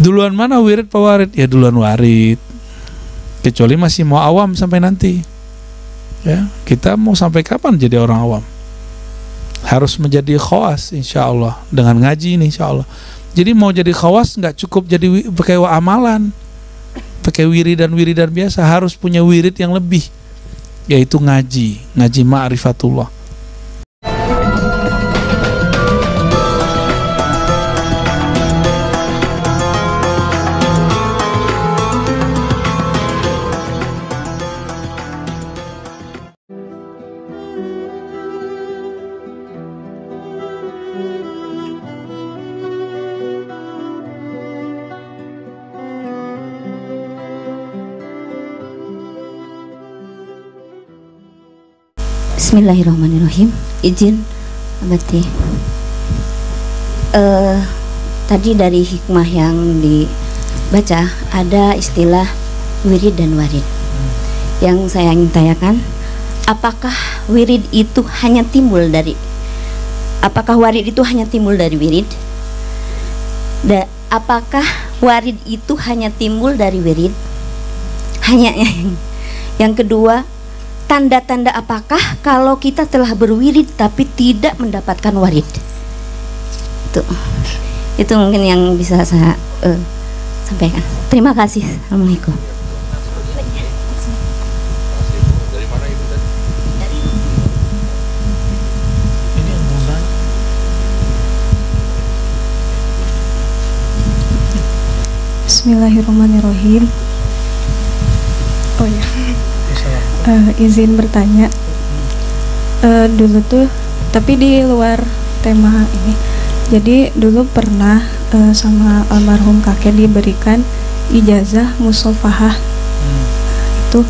Duluan mana wirid apa warid? Ya duluan warid. Kecuali masih mau awam sampai nanti. Ya, kita mau sampai kapan jadi orang awam? Harus menjadi khawas insya Allah dengan ngaji ini insya Allah. Jadi mau jadi khawas nggak cukup jadi pakai amalan, pakai wiridan biasa, harus punya wirid yang lebih, yaitu ngaji ma'rifatullah. Bismillahirrahmanirrahim. Izin abati. Tadi dari hikmah yang dibaca ada istilah wirid dan warid. Yang saya ingin tanyakan, apakah warid itu hanya timbul dari wirid? Dan apakah warid itu hanya timbul dari wirid? Hanya yang kedua, tanda-tanda apakah kalau kita telah berwirid tapi tidak mendapatkan warid? Itu mungkin yang bisa saya sampaikan. Terima kasih. Assalamualaikum. Bismillahirrahmanirrahim. Oh ya. Izin bertanya, dulu tuh, tapi di luar tema ini. Jadi dulu pernah sama almarhum kakek diberikan ijazah musofahah. Itu,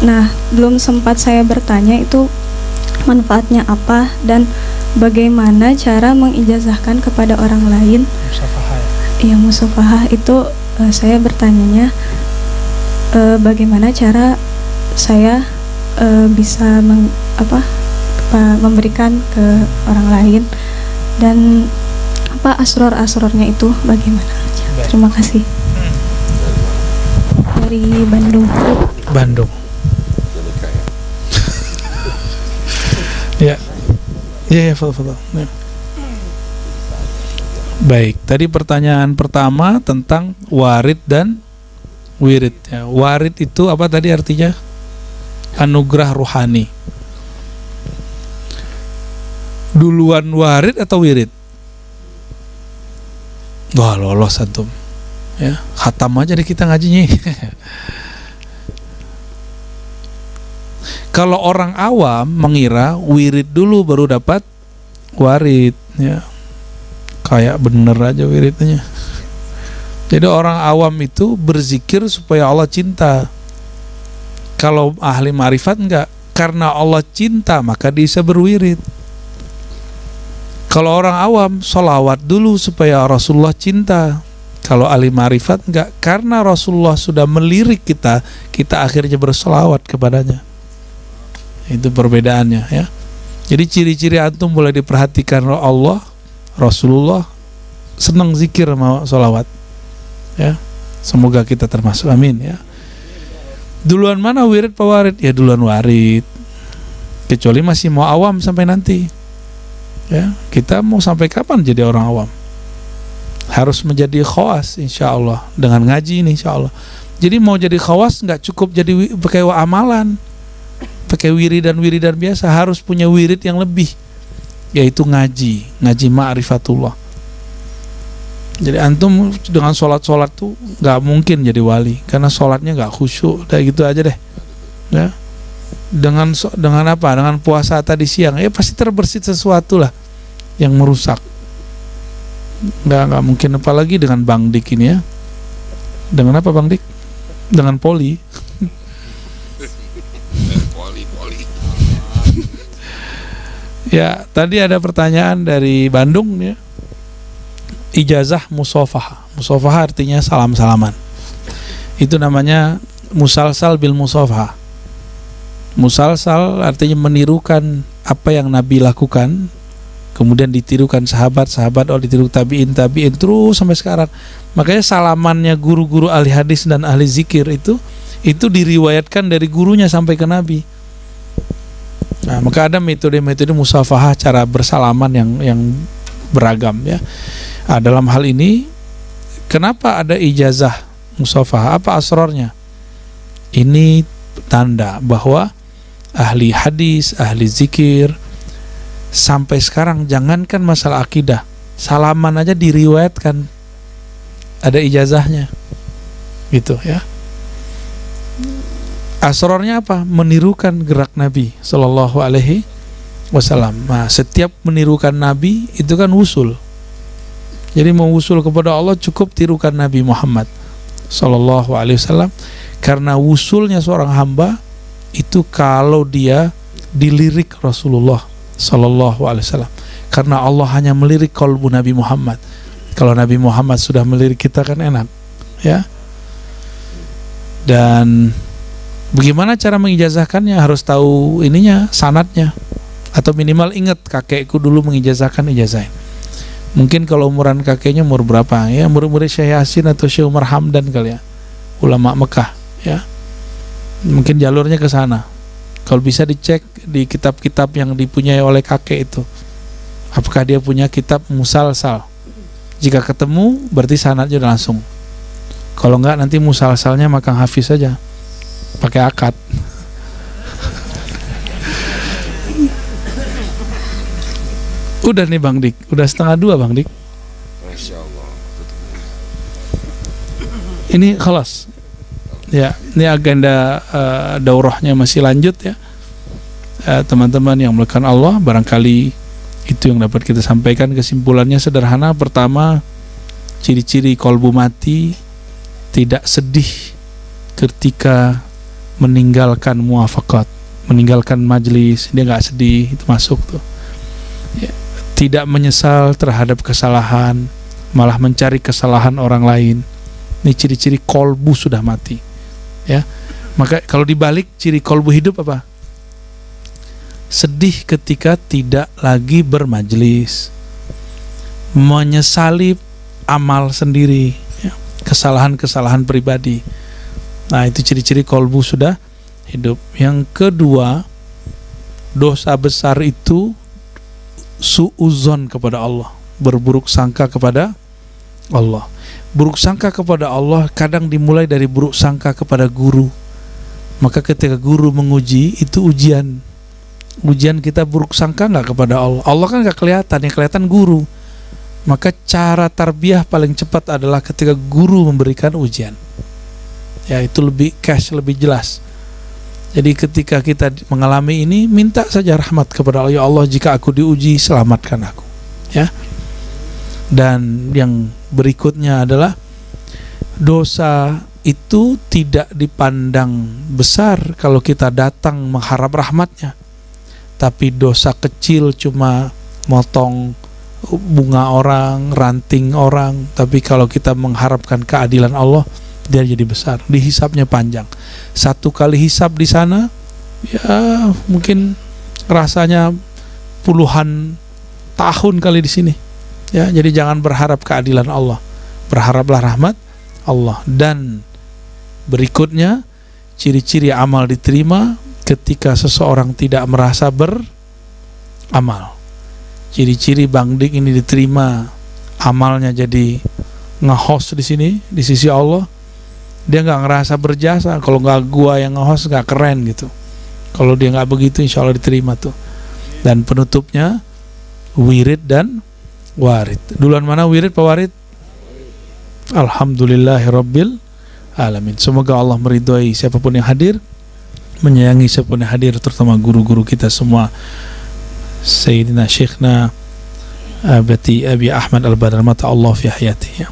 nah belum sempat saya bertanya itu manfaatnya apa dan bagaimana cara mengijazahkan kepada orang lain. Musafahah. Iya, musofahah itu saya bertanyanya. Bagaimana cara saya bisa memberikan ke orang lain dan apa asror-asrornya itu bagaimana? Terima kasih. Dari Bandung. Ya, fadhal. Ya. Baik, tadi pertanyaan pertama tentang warid dan wirid. Ya. Warid itu apa tadi artinya? Anugerah ruhani. Duluan warid atau wirid? Wah, lolos antum. Ya, khatam aja deh kita ngajinya. Kalau orang awam mengira wirid dulu baru dapat warid, ya. Kayak bener aja wiridnya. Jadi orang awam itu berzikir supaya Allah cinta. Kalau ahli ma'rifat enggak, karena Allah cinta maka dia bisa berwirid. Kalau orang awam sholawat dulu supaya Rasulullah cinta. Kalau ahli ma'rifat enggak, karena Rasulullah sudah melirik kita, kita akhirnya bersolawat kepadanya. Itu perbedaannya, ya. Jadi ciri-ciri antum boleh diperhatikan. Allah, Rasulullah senang zikir sama sholawat. Ya, semoga kita termasuk, amin ya. Duluan mana wirid apa warid? Ya duluan warid. Kecuali masih mau awam sampai nanti. Ya, kita mau sampai kapan jadi orang awam? Harus menjadi khawas insya Allah dengan ngaji ini insya Allah. Jadi mau jadi khawas nggak cukup jadi pakai amalan, pakai wiridan biasa, harus punya wirid yang lebih, yaitu ngaji ma'rifatullah. Jadi antum dengan sholat tuh nggak mungkin jadi wali karena sholatnya nggak khusyuk, udah gitu aja deh. Ya, dengan apa? Dengan puasa tadi siang, ya pasti terbersit sesuatu lah yang merusak. Nggak mungkin, apalagi dengan Bang Dik ini ya. Dengan apa Bang Dik? Dengan poli. Ya, tadi ada pertanyaan dari Bandung ya. Ijazah musofahah. Musofahah artinya salam-salaman. Itu namanya musalsal bil musofahah. Musalsal artinya menirukan apa yang Nabi lakukan kemudian ditirukan sahabat-sahabat, ditiru tabi'in terus sampai sekarang. Makanya salamannya guru-guru ahli hadis dan ahli zikir itu diriwayatkan dari gurunya sampai ke Nabi. Nah, maka ada metode-metode musafahah, cara bersalaman yang beragam ya. Nah, dalam hal ini kenapa ada ijazah musafahah? Apa asrarnya? Ini tanda bahwa ahli hadis, ahli zikir sampai sekarang, jangankan masalah akidah, salaman aja diriwayatkan, ada ijazahnya gitu ya. Asrarnya apa? Menirukan gerak Nabi Sallallahu Alaihi Wasallam. Nah, setiap menirukan Nabi itu kan wusul. Jadi mau wusul kepada Allah cukup tirukan Nabi Muhammad Sallallahu Alaihi Wasallam. Karena wusulnya seorang hamba itu kalau dia dilirik Rasulullah Sallallahu Alaihi Wasallam. Karena Allah hanya melirik kalbu Nabi Muhammad. Kalau Nabi Muhammad sudah melirik kita kan enak ya. Dan bagaimana cara mengijazahkannya? Harus tahu ininya, sanadnya, atau minimal ingat kakekku dulu mengijazahkan, ijazahin. Mungkin kalau umuran kakeknya umur berapa ya, murid-murid Syekh Yasin atau Syekh Umar Hamdan kali ya, ulama Mekah ya, mungkin jalurnya ke sana. Kalau bisa dicek di kitab-kitab yang dipunyai oleh kakek itu, apakah dia punya kitab musalsal. Jika ketemu berarti sanadnya udah langsung. Kalau enggak nanti musalsalnya makan hafiz saja, pakai akad. Udah nih Bang Dik, udah 1:30 Bang Dik. Masya Allah. Ini khalas. Ya, ini agenda daurahnya masih lanjut ya. Teman-teman yang melakukan Allah, barangkali itu yang dapat kita sampaikan. Kesimpulannya sederhana. Pertama, ciri-ciri kolbu mati, tidak sedih ketika meninggalkan muafakat, meninggalkan majlis, dia nggak sedih, itu masuk tuh ya. Tidak menyesal terhadap kesalahan, malah mencari kesalahan orang lain. Ini ciri-ciri kolbu sudah mati ya. Maka kalau dibalik, ciri kolbu hidup apa? Sedih ketika tidak lagi bermajlis, menyesali amal sendiri ya, kesalahan-kesalahan pribadi. Nah, itu ciri-ciri kolbu sudah hidup. Yang kedua, dosa besar itu su'uzon kepada Allah, berburuk sangka kepada Allah. Buruk sangka kepada Allah kadang dimulai dari buruk sangka kepada guru. Maka ketika guru menguji, itu ujian. Ujian kita buruk sangka nggak kepada Allah. Allah kan nggak kelihatan, yang kelihatan guru. Maka cara tarbiyah paling cepat adalah ketika guru memberikan ujian. Ya, itu lebih cash, lebih jelas. Jadi ketika kita mengalami ini, minta saja rahmat kepada Allah. Ya Allah, jika aku diuji, selamatkan aku ya. Dan yang berikutnya adalah dosa itu tidak dipandang besar kalau kita datang mengharap rahmatnya. Tapi dosa kecil cuma motong bunga orang, ranting orang. Tapi kalau kita mengharapkan keadilan Allah, dia jadi besar, dihisapnya panjang. Satu kali hisap di sana ya mungkin rasanya puluhan tahun kali di sini ya. Jadi jangan berharap keadilan Allah, berharaplah rahmat Allah. Dan berikutnya, ciri-ciri amal diterima ketika seseorang tidak merasa beramal. Ciri-ciri Bang Dik ini diterima amalnya jadi nge-host di sini di sisi Allah, dia nggak ngerasa berjasa. Kalau nggak gua yang nge-host nggak keren gitu. Kalau dia nggak begitu, insya Allah diterima tuh. Dan penutupnya wirid dan warid. Duluan mana wirid Pak Warid? Alhamdulillahirabbil alamin. Semoga Allah meridhai siapapun yang hadir, menyayangi siapapun yang hadir, terutama guru-guru kita semua. Sayyidina Syekhna Abi Ahmad Al-Badr mata Allah fi hayatihi.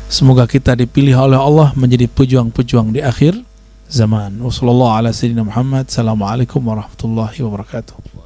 Semoga kita dipilih oleh Allah menjadi pejuang-pejuang di akhir zaman. Wassallallahu ala sayyidina Muhammad. Assalamualaikum warahmatullahi wabarakatuh.